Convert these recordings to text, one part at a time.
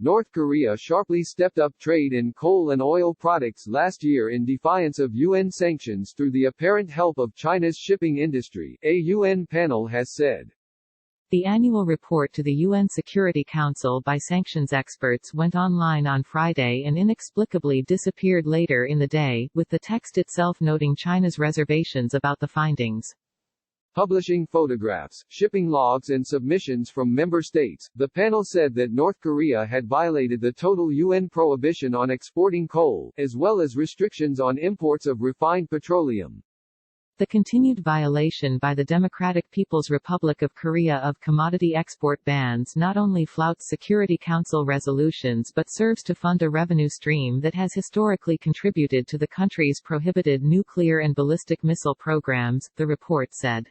North Korea sharply stepped up trade in coal and oil products last year in defiance of UN sanctions through the apparent help of China's shipping industry, a UN panel has said. The annual report to the UN Security Council by sanctions experts went online on Friday and inexplicably disappeared later in the day, with the text itself noting China's reservations about the findings. Publishing photographs, shipping logs and submissions from member states, the panel said that North Korea had violated the total UN prohibition on exporting coal, as well as restrictions on imports of refined petroleum. The continued violation by the Democratic People's Republic of Korea of commodity export bans not only flouts Security Council resolutions but serves to fund a revenue stream that has historically contributed to the country's prohibited nuclear and ballistic missile programs, the report said.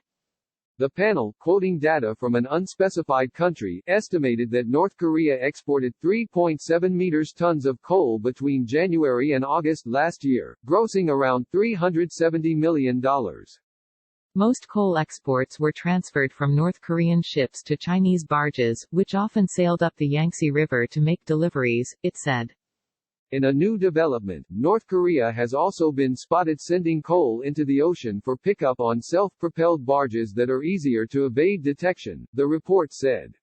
The panel, quoting data from an unspecified country, estimated that North Korea exported 3.7 meters tons of coal between January and August last year, grossing around $370 million. Most coal exports were transferred from North Korean ships to Chinese barges, which often sailed up the Yangtze River to make deliveries, it said. In a new development, North Korea has also been spotted sending coal into the ocean for pickup on self-propelled barges that are easier to evade detection, the report said.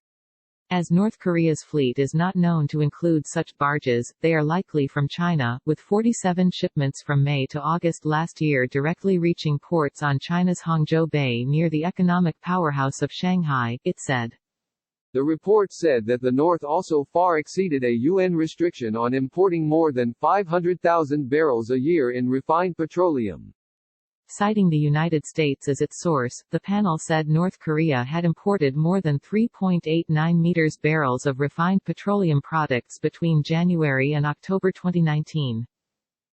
As North Korea's fleet is not known to include such barges, they are likely from China, with 47 shipments from May to August last year directly reaching ports on China's Hangzhou Bay near the economic powerhouse of Shanghai, it said. The report said that the North also far exceeded a UN restriction on importing more than 500,000 barrels a year in refined petroleum. Citing the United States as its source, the panel said North Korea had imported more than 3.89 meters barrels of refined petroleum products between January and October 2019.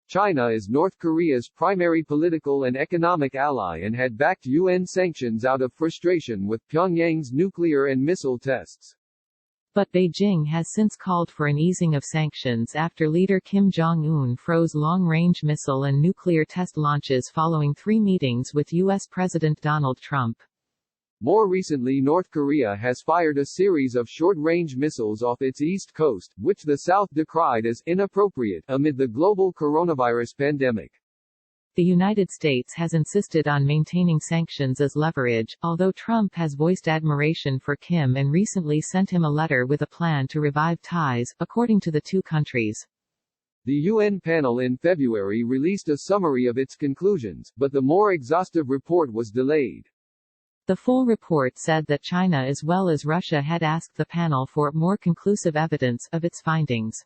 China is North Korea's primary political and economic ally and had backed UN sanctions out of frustration with Pyongyang's nuclear and missile tests. But Beijing has since called for an easing of sanctions after leader Kim Jong-un froze long-range missile and nuclear test launches following 3 meetings with U.S. President Donald Trump. More recently, North Korea has fired a series of short-range missiles off its east coast, which the South decried as inappropriate amid the global coronavirus pandemic. The United States has insisted on maintaining sanctions as leverage, although Trump has voiced admiration for Kim and recently sent him a letter with a plan to revive ties, according to the two countries. The UN panel in February released a summary of its conclusions, but the more exhaustive report was delayed. The full report said that China as well as Russia had asked the panel for more conclusive evidence of its findings.